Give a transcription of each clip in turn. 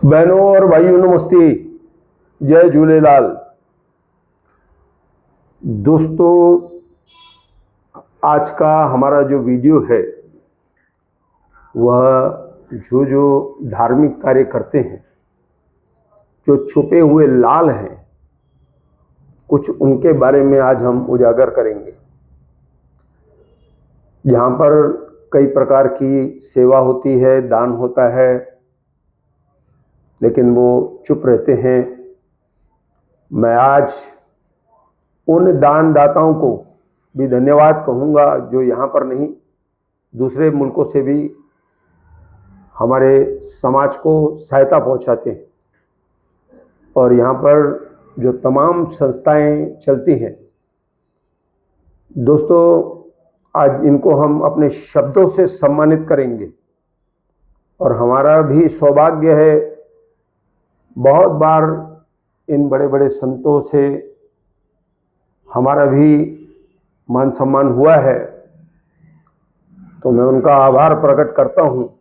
बहनों और भाइयों नमस्ते, जय झूलेलाल। दोस्तों, आज का हमारा जो वीडियो है वह जो धार्मिक कार्य करते हैं, जो छुपे हुए लाल हैं, कुछ उनके बारे में आज हम उजागर करेंगे। जहाँ पर कई प्रकार की सेवा होती है, दान होता है, लेकिन वो चुप रहते हैं। मैं आज उन दानदाताओं को भी धन्यवाद कहूँगा जो यहाँ पर नहीं, दूसरे मुल्कों से भी हमारे समाज को सहायता पहुँचाते हैं। और यहाँ पर जो तमाम संस्थाएं चलती हैं, दोस्तों, आज इनको हम अपने शब्दों से सम्मानित करेंगे। और हमारा भी सौभाग्य है, बहुत बार इन बड़े बड़े संतों से हमारा भी मान सम्मान हुआ है, तो मैं उनका आभार प्रकट करता हूँ।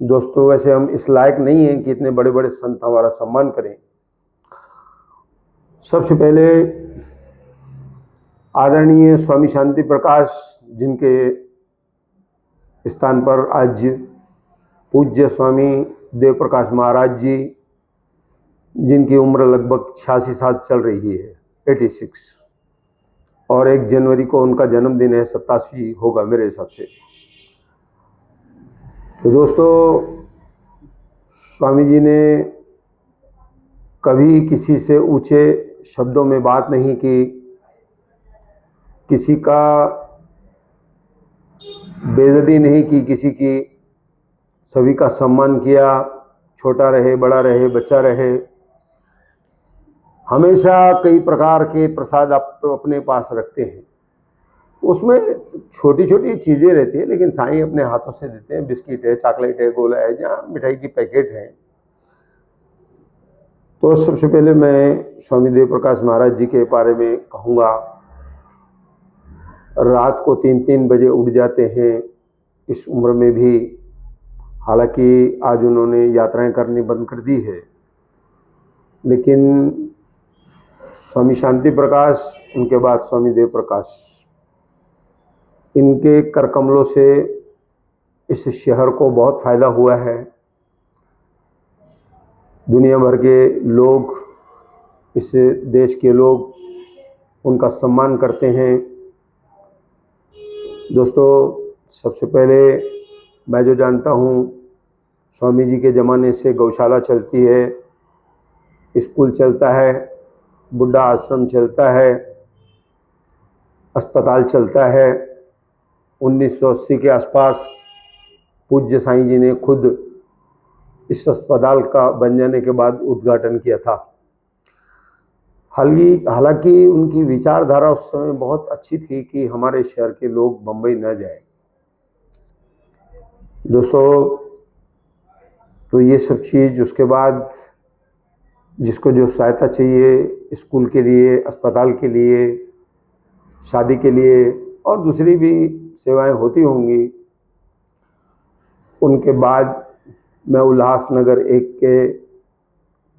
दोस्तों, वैसे हम इस लायक नहीं हैं कि इतने बड़े बड़े संत हमारा सम्मान करें। सबसे पहले आदरणीय स्वामी शांति प्रकाश, जिनके स्थान पर आज पूज्य स्वामी देव प्रकाश महाराज जी, जिनकी उम्र लगभग 86 साल चल रही है, 86, और 1 जनवरी को उनका जन्मदिन है, 87 होगा मेरे हिसाब से। तो दोस्तों, स्वामी जी ने कभी किसी से ऊंचे शब्दों में बात नहीं की, किसी का बेइज्जती नहीं की, किसी की, सभी का सम्मान किया, छोटा रहे, बड़ा रहे, बच्चा रहे। हमेशा कई प्रकार के प्रसाद आप अपने पास रखते हैं, उसमें छोटी छोटी चीज़ें रहती है, लेकिन साईं अपने हाथों से देते हैं। बिस्किट है, चॉकलेट है, गोला है, जहाँ मिठाई की पैकेट है। तो सबसे पहले मैं स्वामी देव प्रकाश महाराज जी के बारे में कहूँगा। रात को 3-3 बजे उठ जाते हैं इस उम्र में भी। हालांकि आज उन्होंने यात्राएं करनी बंद कर दी है, लेकिन स्वामी शांति प्रकाश, उनके बाद स्वामी देव प्रकाश, इनके कर कमलों से इस शहर को बहुत फायदा हुआ है। दुनिया भर के लोग, इस देश के लोग उनका सम्मान करते हैं। दोस्तों, सबसे पहले मैं जो जानता हूँ, स्वामी जी के ज़माने से गौशाला चलती है, स्कूल चलता है, बुढ़ा आश्रम चलता है, अस्पताल चलता है। 1980 के आसपास पूज्य साईं जी ने खुद इस अस्पताल का बन जाने के बाद उद्घाटन किया था। हालांकि उनकी विचारधारा उस समय बहुत अच्छी थी कि हमारे शहर के लोग बम्बई न जाए। दोस्तों, तो ये सब चीज़, उसके बाद जिसको जो सहायता चाहिए स्कूल के लिए, अस्पताल के लिए, शादी के लिए और दूसरी भी सेवाएं होती होंगी। उनके बाद मैं उल्लासनगर 1 के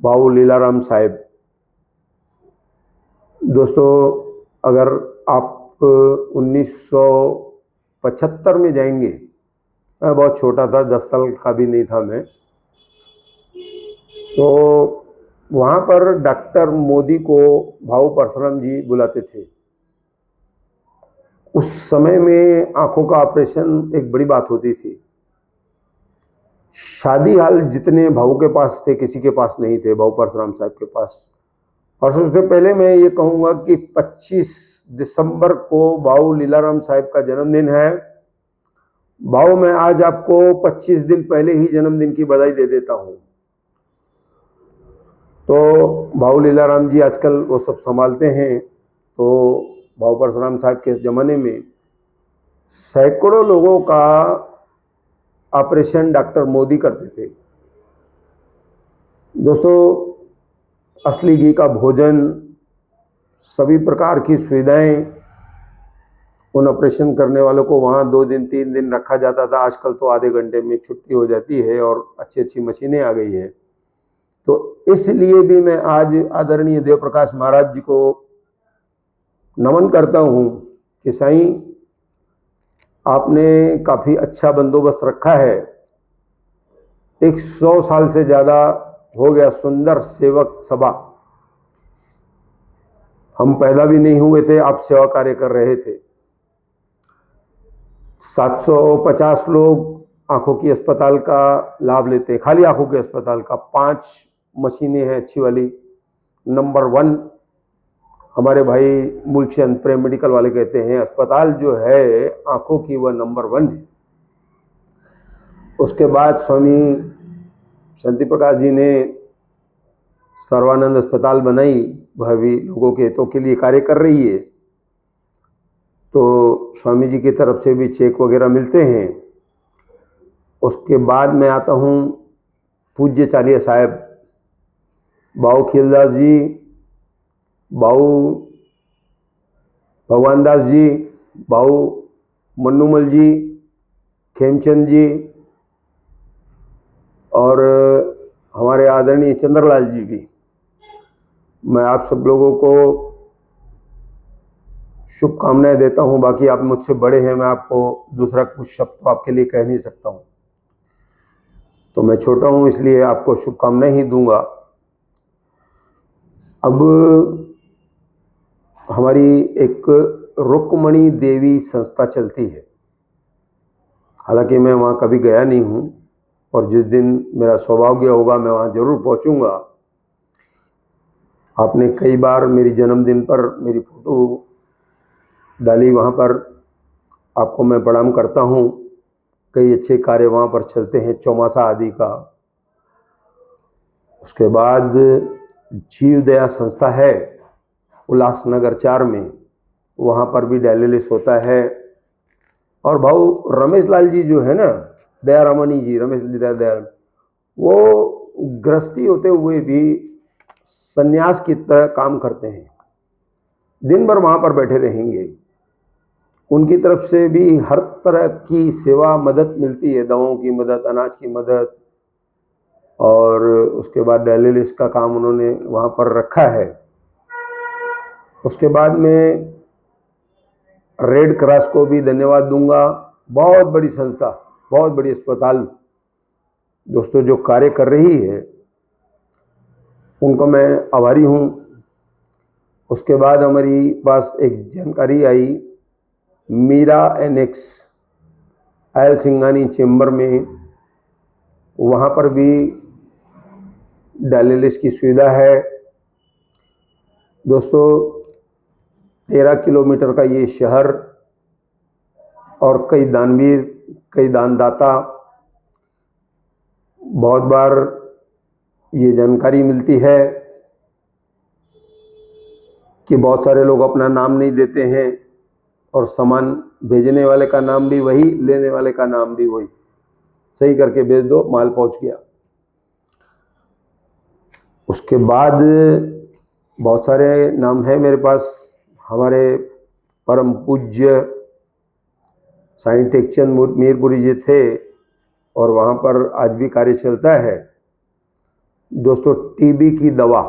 बाबू लीलाराम साहिब। दोस्तों, अगर आप 1975 में जाएंगे, मैं बहुत छोटा था, 10 साल का भी नहीं था मैं, तो वहाँ पर डॉक्टर मोदी को भाऊ परशुराम जी बुलाते थे। उस समय में आंखों का ऑपरेशन एक बड़ी बात होती थी। शादी हाल जितने भाऊ के पास थे, किसी के पास नहीं थे, भाऊ परशुराम साहब के पास। और सबसे पहले मैं ये कहूँगा कि 25 दिसंबर को भाऊ लीलाराम साहब का जन्मदिन है। भाऊ, मैं आज आपको 25 दिन पहले ही जन्मदिन की बधाई दे देता हूँ। तो भाऊ लीलाराम जी आजकल वो सब संभालते हैं। तो भाऊ परशुराम साहब के ज़माने में सैकड़ों लोगों का ऑपरेशन डॉक्टर मोदी करते थे। दोस्तों, असली घी का भोजन, सभी प्रकार की सुविधाएं उन ऑपरेशन करने वालों को वहाँ 2 दिन 3 दिन रखा जाता था, आजकल तो आधे घंटे में छुट्टी हो जाती है और अच्छी अच्छी मशीनें आ गई है। तो इसलिए भी मैं आज आदरणीय देव प्रकाश महाराज जी को नमन करता हूँ कि साईं आपने काफ़ी अच्छा बंदोबस्त रखा है। 100 साल से ज़्यादा हो गया सुंदर सेवक सभा, हम पैदा भी नहीं हुए थे, आप सेवा कार्य कर रहे थे। 750 लोग आंखों की अस्पताल का लाभ लेते हैं, खाली आंखों के अस्पताल का। 5 मशीनें हैं अच्छी वाली, नंबर 1 हमारे भाई मूलचंद प्रेम मेडिकल वाले कहते हैं अस्पताल जो है आंखों की वह नंबर 1 है। उसके बाद स्वामी शांति प्रकाश जी ने सर्वानंद अस्पताल बनाई, वह भी लोगों के हितों के लिए कार्य कर रही है। तो स्वामी जी की तरफ से भी चेक वगैरह मिलते हैं। उसके बाद मैं आता हूँ पूज्य चालिया साहब बाऊ खीलदास जी, बाऊ भगवान दास जी, बाऊ मन्नूमल जी, खेमचंद जी और हमारे आदरणीय चंद्रलाल जी भी। मैं आप सब लोगों को शुभकामनाएं देता हूं। बाकी आप मुझसे बड़े हैं, मैं आपको दूसरा कुछ शब्द तो आपके लिए कह नहीं सकता हूं, तो मैं छोटा हूं इसलिए आपको शुभकामनाएं ही दूंगा। अब हमारी एक रुक्मणी देवी संस्था चलती है, हालांकि मैं वहाँ कभी गया नहीं हूँ और जिस दिन मेरा सौभाग्य होगा मैं वहाँ जरूर पहुँचूँगा। आपने कई बार मेरी जन्मदिन पर मेरी फोटो डाली, वहाँ पर आपको मैं प्रणाम करता हूँ। कई अच्छे कार्य वहाँ पर चलते हैं, चौमासा आदि का। उसके बाद जीव दया संस्था है उल्लासनगर 4 में, वहाँ पर भी डायलिसिस होता है। और भाऊ रमेश लाल जी जो है ना, दयारामनी जी, रमेश दया, वो गृहस्थी होते हुए भी सन्यास की तरह काम करते हैं, दिन भर वहाँ पर बैठे रहेंगे। उनकी तरफ से भी हर तरह की सेवा मदद मिलती है, दवाओं की मदद, अनाज की मदद, और उसके बाद डायलिसिस का काम उन्होंने वहाँ पर रखा है। उसके बाद में रेड क्रॉस को भी धन्यवाद दूंगा, बहुत बड़ी संस्था, बहुत बड़ी अस्पताल दोस्तों जो कार्य कर रही है, उनको मैं आभारी हूँ। उसके बाद हमारी पास एक जानकारी आई, मीरा एनेक्स आयल सिंगानी चेंबर में, वहाँ पर भी डायलिसिस की सुविधा है। दोस्तों 13 किलोमीटर का ये शहर और कई दानवीर, कई दानदाता, बहुत बार ये जानकारी मिलती है कि बहुत सारे लोग अपना नाम नहीं देते हैं और सामान भेजने वाले का नाम भी वही, लेने वाले का नाम भी वही, सही करके भेज दो, माल पहुंच गया। उसके बाद बहुत सारे नाम हैं मेरे पास। हमारे परम पूज्य साईं टेकचंद मीरपुरी जी थे और वहाँ पर आज भी कार्य चलता है। दोस्तों टीबी की दवा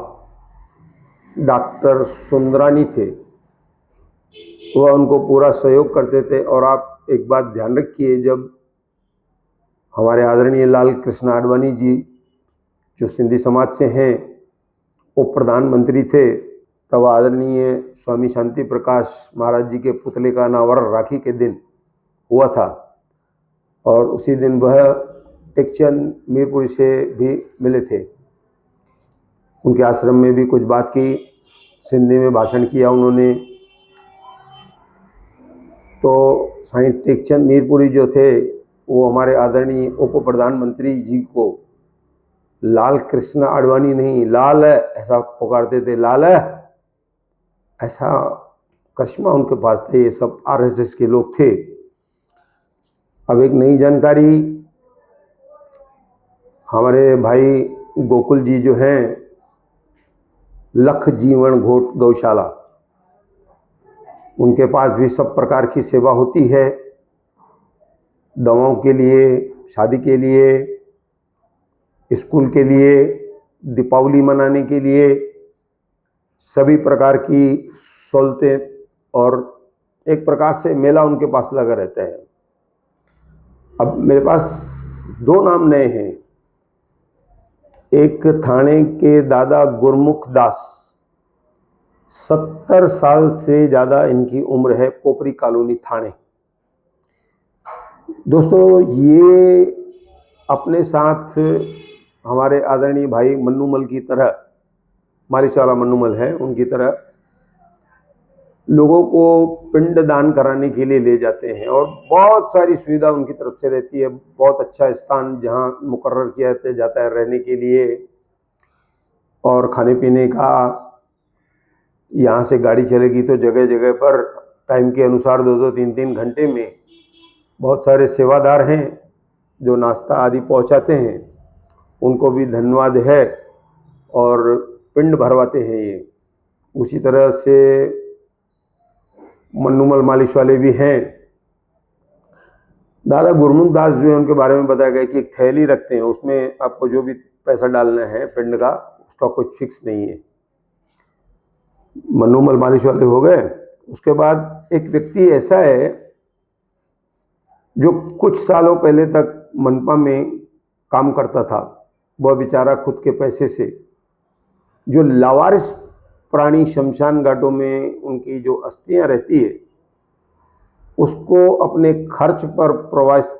डॉक्टर सुंदरानी थे, वह उनको पूरा सहयोग करते थे। और आप एक बात ध्यान रखिए, जब हमारे आदरणीय लाल कृष्ण आडवाणी जी जो सिंधी समाज से हैं, वो प्रधानमंत्री थे, तब आदरणीय स्वामी शांति प्रकाश महाराज जी के पुतले का अनावरण राखी के दिन हुआ था और उसी दिन वह टेकचंद मीरपुरी से भी मिले थे। उनके आश्रम में भी कुछ बात की, सिंधी में भाषण किया उन्होंने। तो साईं टेकचंद मीरपुरी जो थे वो हमारे आदरणीय उप प्रधानमंत्री जी को लाल कृष्ण आडवाणी नहीं, लाल ऐसा पुकारते थे, लाल ऐसा करिश्मा उनके पास थे। ये सब आरएसएस के लोग थे। अब एक नई जानकारी, हमारे भाई गोकुल जी जो हैं, लख जीवन घोट गौशाला, उनके पास भी सब प्रकार की सेवा होती है, दवाओं के लिए, शादी के लिए, स्कूल के लिए, दीपावली मनाने के लिए, सभी प्रकार की सहूलतें, और एक प्रकार से मेला उनके पास लगा रहता है। अब मेरे पास दो नाम नए हैं। एक थाने के दादा गुरमुख दास, 70 साल से ज़्यादा इनकी उम्र है, कोपरी कॉलोनी थाने। दोस्तों, ये अपने साथ हमारे आदरणीय भाई मन्नूमल की तरह, मालिशवाला मन्नूमल है, उनकी तरह लोगों को पिंड दान कराने के लिए ले जाते हैं, और बहुत सारी सुविधा उनकी तरफ से रहती है। बहुत अच्छा स्थान जहां मुकर्रर किया जाता है रहने के लिए, और खाने पीने का। यहाँ से गाड़ी चलेगी तो जगह जगह पर टाइम के अनुसार 2-2, 3-3 घंटे में बहुत सारे सेवादार हैं जो नाश्ता आदि पहुँचाते हैं, उनको भी धन्यवाद है, और पिंड भरवाते हैं ये। उसी तरह से मन्नूमल मालिश वाले भी हैं। दादा गुरमुख दास जो है, उनके बारे में बताया गया कि एक थैली रखते हैं, उसमें आपको जो भी पैसा डालना है पिंड का, उसका कोई फिक्स नहीं है। मन्नूमल मालिश वाले हो गए। उसके बाद एक व्यक्ति ऐसा है जो कुछ सालों पहले तक मनपा में काम करता था। वह बेचारा खुद के पैसे से जो लावारिस प्राणी शमशान घाटों में उनकी जो अस्थियां रहती है, उसको अपने खर्च पर प्रवास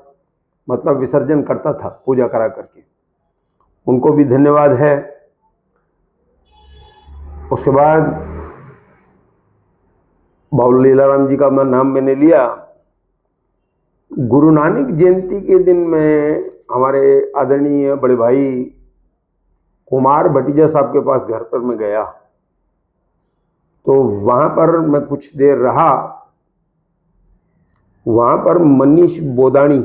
मतलब विसर्जन करता था, पूजा करा करके। उनको भी धन्यवाद है। उसके बाद बाबू लीलाराम जी का नाम मैंने लिया। गुरु नानक जयंती के दिन में हमारे आदरणीय बड़े भाई कुमार भटीजा साहब के पास घर पर मैं गया, तो वहां पर मैं कुछ देर रहा। वहां पर मनीष बोदानी,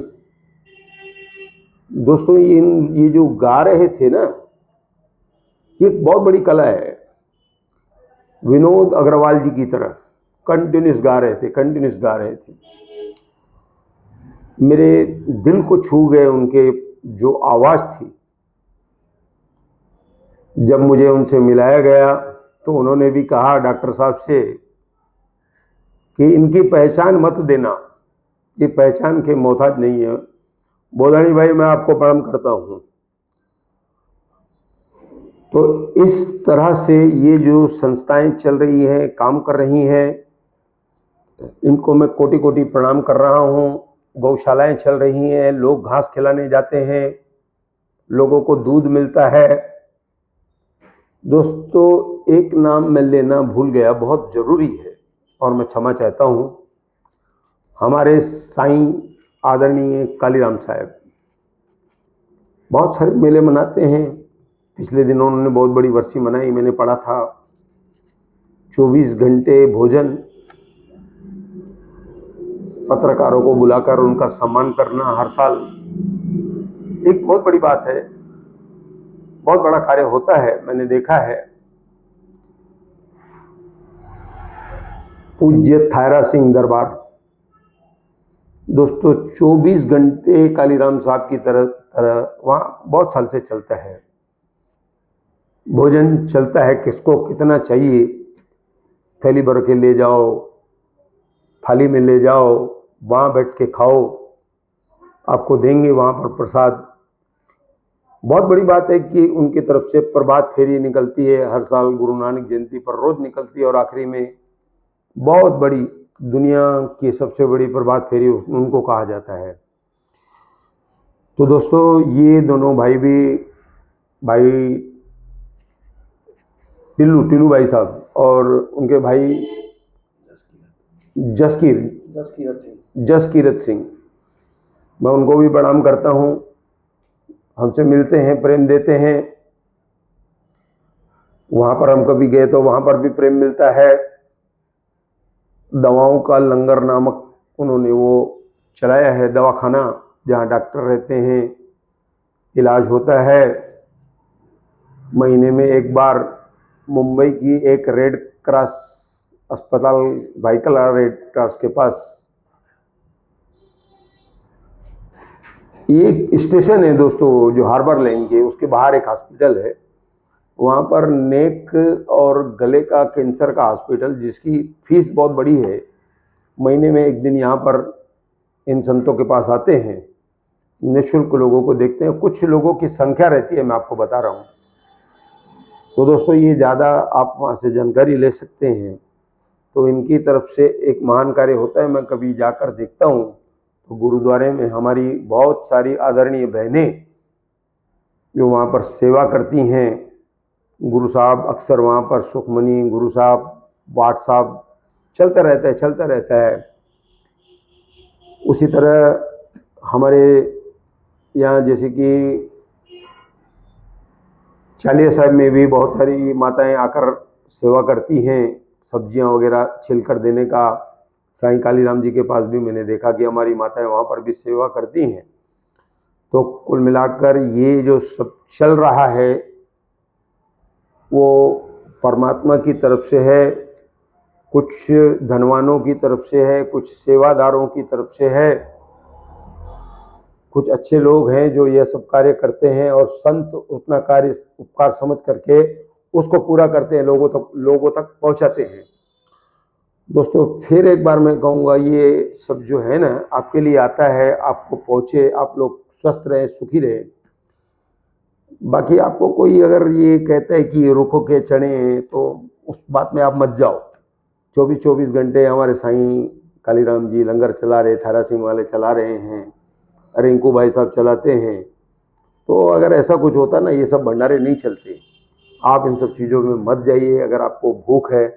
दोस्तों ये जो गा रहे थे ना, ये एक बहुत बड़ी कला है। विनोद अग्रवाल जी की तरह कंटिन्यूस गा रहे थे। मेरे दिल को छू गए उनके जो आवाज थी। जब मुझे उनसे मिलाया गया तो उन्होंने भी कहा डॉक्टर साहब से कि इनकी पहचान मत देना, ये पहचान के मोहताज नहीं है। बोधानी भाई, मैं आपको प्रणाम करता हूं। तो इस तरह से ये जो संस्थाएं चल रही हैं, काम कर रही हैं, इनको मैं कोटि कोटि प्रणाम कर रहा हूं। गौशालाएं चल रही हैं, लोग घास खिलाने जाते हैं, लोगों को दूध मिलता है। दोस्तों, एक नाम मैं लेना भूल गया, बहुत जरूरी है और मैं क्षमा चाहता हूं। हमारे साईं आदरणीय कालीराम साहब बहुत सारे मेले मनाते हैं। पिछले दिनों उन्होंने बहुत बड़ी वर्षी मनाई, मैंने पढ़ा था। 24 घंटे भोजन, पत्रकारों को बुलाकर उनका सम्मान करना हर साल एक बहुत बड़ी बात है, बहुत बड़ा कार्य होता है, मैंने देखा है। पूज्य थायरा सिंह दरबार, दोस्तों 24 घंटे कालीराम साहब की तरह वहां बहुत साल से चलता है। भोजन चलता है, किसको कितना चाहिए थैली भर के ले जाओ, थाली में ले जाओ, वहां बैठ के खाओ, आपको देंगे वहां पर प्रसाद। बहुत बड़ी बात है कि उनकी तरफ से प्रभात फेरी निकलती है हर साल गुरु नानक जयंती पर, रोज निकलती है, और आखिरी में बहुत बड़ी, दुनिया की सबसे बड़ी प्रभात फेरी उनको कहा जाता है। तो दोस्तों, ये दोनों भाई भी, भाई टिल्लू भाई साहब और उनके भाई जसकीरत सिंह, मैं उनको भी प्रणाम करता हूं। हमसे मिलते हैं, प्रेम देते हैं। वहां पर हम कभी गए तो वहां पर भी प्रेम मिलता है। दवाओं का लंगर नामक उन्होंने वो चलाया है, दवाखाना जहां डॉक्टर रहते हैं, इलाज होता है। महीने में एक बार मुंबई की एक रेड क्रॉस अस्पताल वाइकला रेट्स के पास एक स्टेशन है दोस्तों, जो हार्बर लाइन के उसके बाहर एक हॉस्पिटल है। वहाँ पर नेक और गले का कैंसर का हॉस्पिटल, जिसकी फीस बहुत बड़ी है। महीने में एक दिन यहाँ पर इन संतों के पास आते हैं, निःशुल्क लोगों को देखते हैं। कुछ लोगों की संख्या रहती है, मैं आपको बता रहा हूँ। तो दोस्तों ये ज़्यादा आप वहाँ से जानकारी ले सकते हैं। तो इनकी तरफ से एक महान कार्य होता है, मैं कभी जाकर देखता हूँ। तो गुरुद्वारे में हमारी बहुत सारी आदरणीय बहनें जो वहाँ पर सेवा करती हैं, गुरु साहब अक्सर वहाँ पर सुखमनी, गुरु साहब, वाट साहब चलता रहता है। उसी तरह हमारे यहाँ जैसे कि चालिया साहब में भी बहुत सारी माताएं आकर सेवा करती हैं, सब्जियां वगैरह छिलकर देने का। साईं कालीराम जी के पास भी मैंने देखा कि हमारी माताएं वहाँ पर भी सेवा करती हैं। तो कुल मिलाकर ये जो सब चल रहा है वो परमात्मा की तरफ से है, कुछ धनवानों की तरफ से है, कुछ सेवादारों की तरफ से है, कुछ अच्छे लोग हैं जो यह सब कार्य करते हैं, और संत उतना कार्य उपकार समझ करके उसको पूरा करते हैं, लोगों तक पहुंचाते हैं। दोस्तों फिर एक बार मैं कहूँगा, ये सब जो है ना आपके लिए आता है, आपको पहुँचे, आप लोग स्वस्थ रहें, सुखी रहें। बाकी आपको कोई अगर ये कहता है कि रुको के चढ़े, तो उस बात में आप मत जाओ। 24 घंटे हमारे साईं कालीराम जी लंगर चला रहे, थारा सिंह वाले चला रहे हैं, रिंकू भाई साहब चलाते हैं। तो अगर ऐसा कुछ होता ना, ये सब भंडारे नहीं चलते। आप इन सब चीज़ों में मत जाइए। अगर आपको भूख है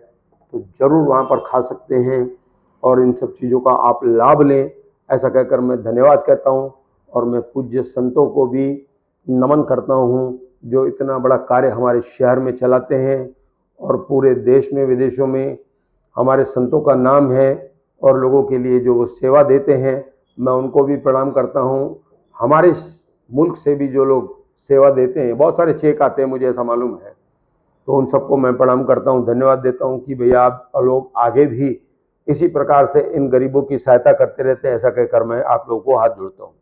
तो ज़रूर वहाँ पर खा सकते हैं, और इन सब चीज़ों का आप लाभ लें। ऐसा कहकर मैं धन्यवाद कहता हूँ, और मैं पूज्य संतों को भी नमन करता हूँ, जो इतना बड़ा कार्य हमारे शहर में चलाते हैं, और पूरे देश में विदेशों में हमारे संतों का नाम है, और लोगों के लिए जो वो सेवा देते हैं, मैं उनको भी प्रणाम करता हूँ। हमारे मुल्क से भी जो लोग सेवा देते हैं, बहुत सारे चेक आते हैं, मुझे ऐसा मालूम है, तो उन सबको मैं प्रणाम करता हूँ, धन्यवाद देता हूँ कि भैया आप लोग आगे भी इसी प्रकार से इन गरीबों की सहायता करते रहते हैं। ऐसा कहकर मैं आप लोगों को हाथ जोड़ता हूँ।